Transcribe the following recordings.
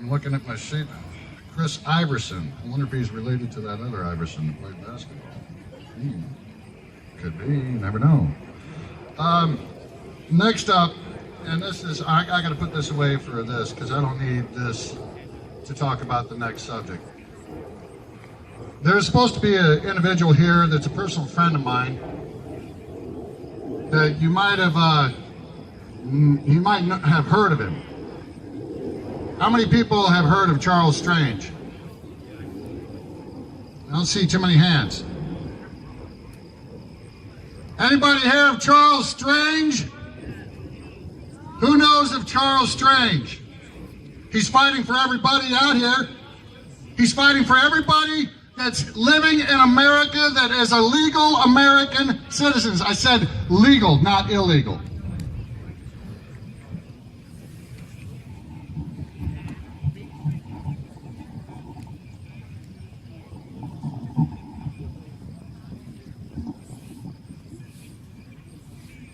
I'm looking at my sheet. Chris Iverson. I wonder if he's related to that other Iverson that played basketball. Could be, you never know. Next up, and this is, I got to put this away for this because I don't need this to talk about the next subject. There's supposed to be an individual here that's a personal friend of mine that you might have heard of him. How many people have heard of Charles Strange? I don't see too many hands. Anybody hear of Charles Strange? Who knows of Charles Strange? He's fighting for everybody out here. He's fighting for everybody that's living in America that is a legal American citizens. I said legal, not illegal.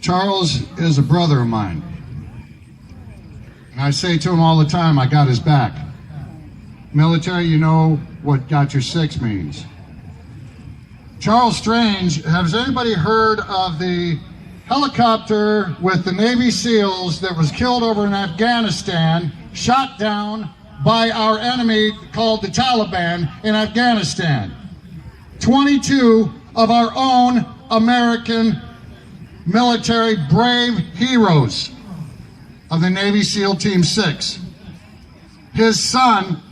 Charles is a brother of mine. And I say to him all the time, I got his back. Military, you know what got your six means. Charles Strange, has anybody heard of the helicopter with the Navy SEALs that was killed over in Afghanistan, shot down by our enemy called the Taliban in Afghanistan? 22 of our own American military brave heroes of the Navy SEAL Team 6. His son,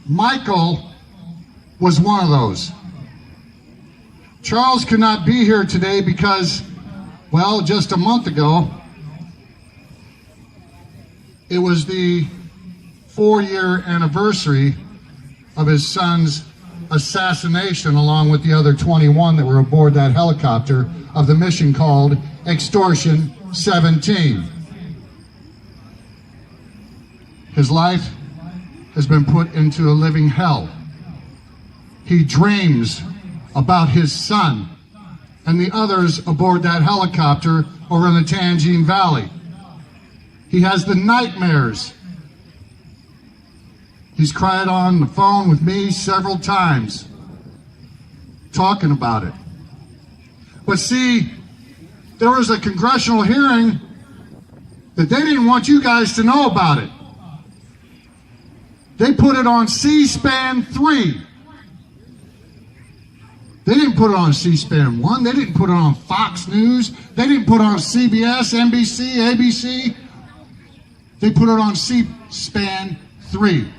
Michael, was one of those. Charles could not be here today because, well, just a month ago, it was the 4-year anniversary of his son's assassination, along with the other 21 that were aboard that helicopter, of the mission called Extortion 17. His life has been put into a living hell. He dreams about his son and the others aboard that helicopter over in the Tangine Valley. He has the nightmares. He's cried on the phone with me several times, talking about it. But see, there was a congressional hearing that they didn't want you guys to know about it. They put it on C-SPAN 3. They didn't put it on C-SPAN 1. They didn't put it on Fox News. They didn't put it on CBS, NBC, ABC. They put it on C-SPAN 3.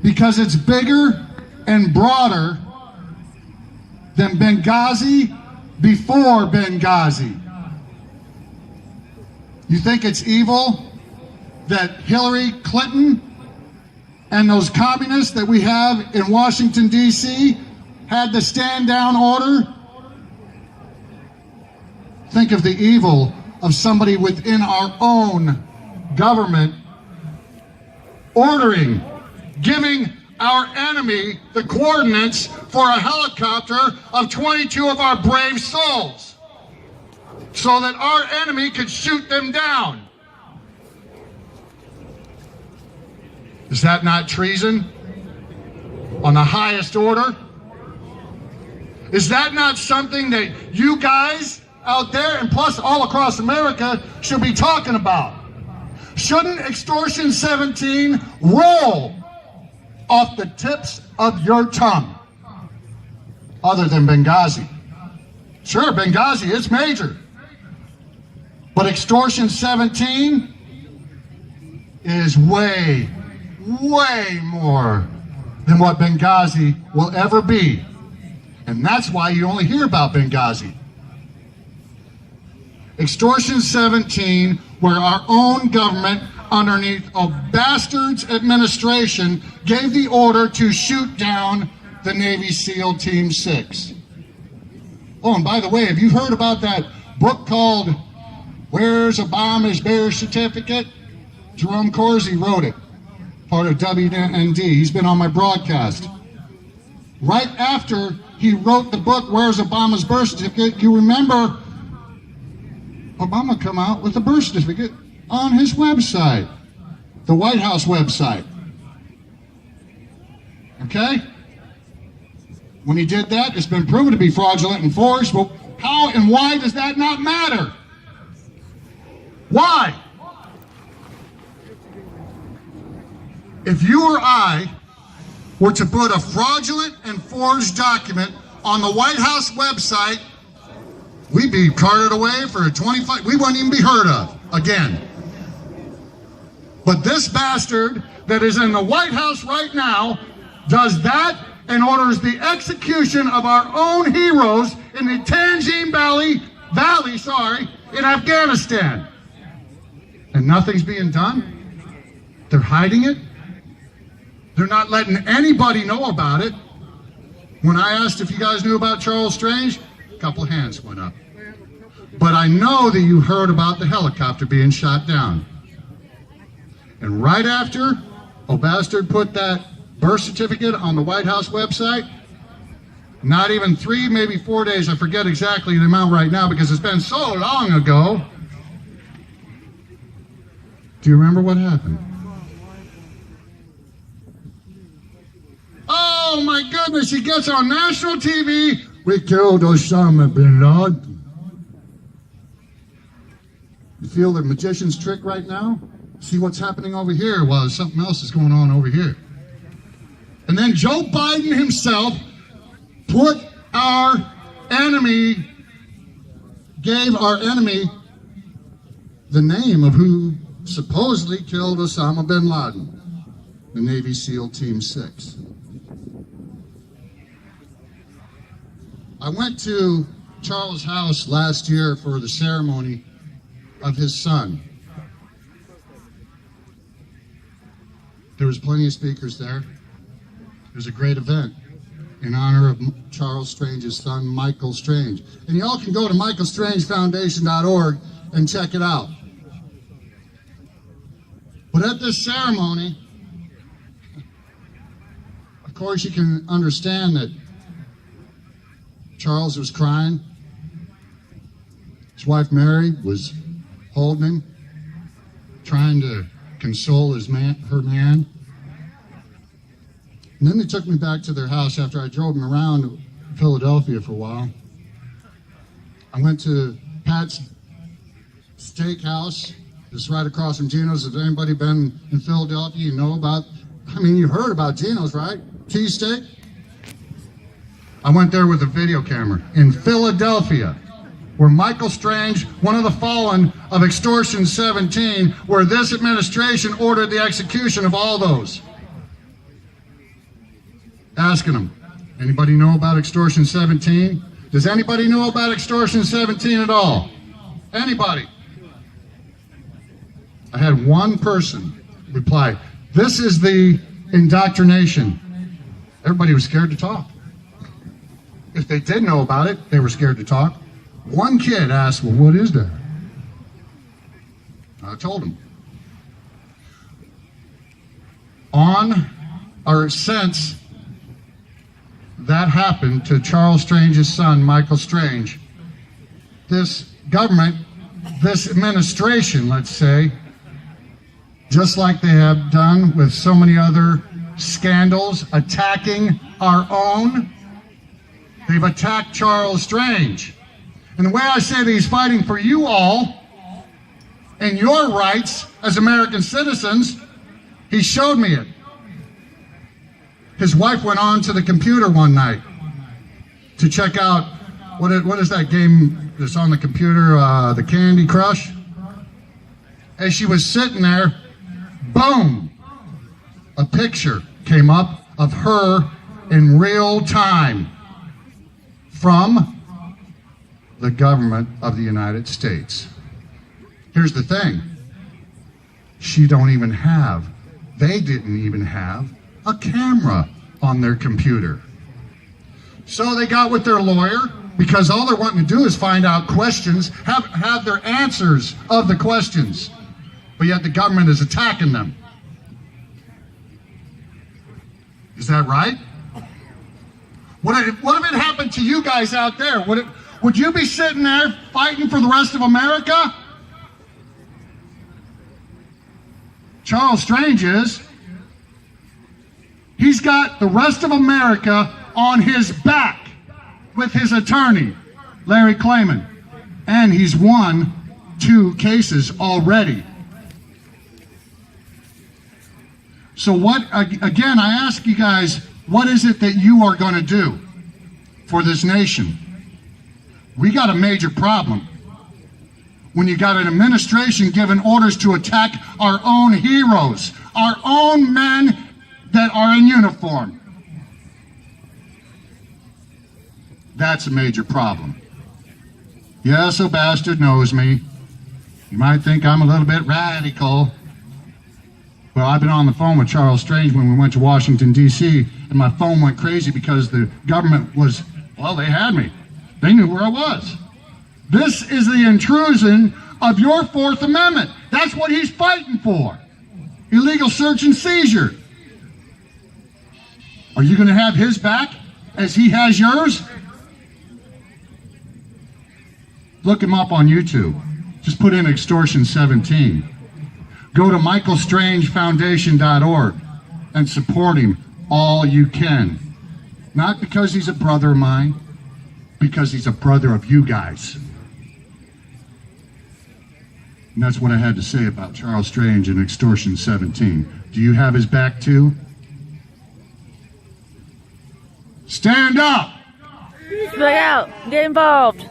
Because it's bigger and broader than Benghazi before Benghazi. You think it's evil that Hillary Clinton and those communists that we have in Washington, D.C. had the stand-down order? Think of the evil of somebody within our own government ordering, giving our enemy the coordinates for a helicopter of 22 of our brave souls so that our enemy could shoot them down. Is that not treason on the highest order? Is that not something that you guys out there, and plus all across America, should be talking about? Shouldn't Extortion 17 roll off the tips of your tongue, other than Benghazi? Sure, Benghazi is major, but Extortion 17 is way more than what Benghazi will ever be. And that's why you only hear about Benghazi. Extortion 17, where our own government, underneath a bastard's administration, gave the order to shoot down the Navy SEAL Team 6. Oh, and by the way, have you heard about that book called Where's Obama's Birth Certificate? Jerome Corsi wrote it, part of WND. He's been on my broadcast. Right after he wrote the book, Where's Obama's Birth Certificate, you remember Obama come out with the birth certificate on his website. the White House website. Okay? When he did that, it's been proven to be fraudulent and forged. Well, how and why does that not matter? Why? If you or I were to put a fraudulent and forged document on the White House website, we'd be carted away for 25, we wouldn't even be heard of again. But this bastard that is in the White House right now does that and orders the execution of our own heroes in the Tangine Valley, in Afghanistan. And nothing's being done? They're hiding it? They're not letting anybody know about it. When I asked if you guys knew about Charles Strange, a couple of hands went up. But I know that you heard about the helicopter being shot down. And right after Bastard put that birth certificate on the White House website, not even 3, maybe 4 days, I forget exactly the amount right now because it's been so long ago. Do you remember what happened? Oh my goodness, he gets on national TV. We killed Osama bin Laden. You feel the magician's trick right now? See what's happening over here while something else is going on over here. And then Joe Biden himself gave our enemy the name of who supposedly killed Osama bin Laden, the Navy SEAL Team 6. I went to Charles' house last year for the ceremony of his son. There was plenty of speakers there. It was a great event in honor of Charles Strange's son, Michael Strange. And y'all can go to michaelstrangefoundation.org and check it out. But at this ceremony, of course you can understand that Charles was crying. His wife Mary was holding him, trying to console her man. And then they took me back to their house after I drove them around Philadelphia for a while. I went to Pat's Steakhouse, just right across from Gino's. If anybody been in Philadelphia, you know about, you heard about Gino's, right? Cheesesteak. I went there with a video camera in Philadelphia, where Michael Strange, one of the fallen of Extortion 17, where this administration ordered the execution of all those. Asking them, anybody know about Extortion 17? Does anybody know about Extortion 17 at all? Anybody? I had one person reply, this is the indoctrination. Everybody was scared to talk. If they did know about it, they were scared to talk. One kid asked, well, what is that? I told him. Since that happened to Charles Strange's son, Michael Strange, this government, this administration, let's say, just like they have done with so many other scandals attacking our own, they've attacked Charles Strange. And the way I say that he's fighting for you all and your rights as American citizens, he showed me it. His wife went on to the computer one night to check out, what is that game that's on the computer, the Candy Crush? As she was sitting there, boom, a picture came up of her in real time from the government of the United States. Here's the thing. They didn't even have a camera on their computer. So they got with their lawyer, because all they're wanting to do is find out questions, have their answers of the questions. But yet the government is attacking them. Is that right? What if it happened to you guys out there? Would you be sitting there fighting for the rest of America? Charles Strange is, he's got the rest of America on his back with his attorney, Larry Klayman. And he's won 2 cases already. So what, again, I ask you guys, what is it that you are going to do for this nation? We got a major problem. When you got an administration giving orders to attack our own heroes, our own men that are in uniform. That's a major problem. Yes, a bastard knows me. You might think I'm a little bit radical. Well, I've been on the phone with Charles Strange when we went to Washington, D.C., and my phone went crazy because the government was, well, they had me. They knew where I was. This is the intrusion of your Fourth Amendment. That's what he's fighting for. Illegal search and seizure. Are you going to have his back as he has yours? Look him up on YouTube. Just put in Extortion 17. Go to michaelstrangefoundation.org and support him all you can. Not because he's a brother of mine, because he's a brother of you guys. And that's what I had to say about Charles Strange and Extortion 17. Do you have his back too? Stand up! Speak out. Get involved.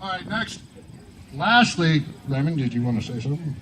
All right, next. Lastly, Raymond, did you want to say something?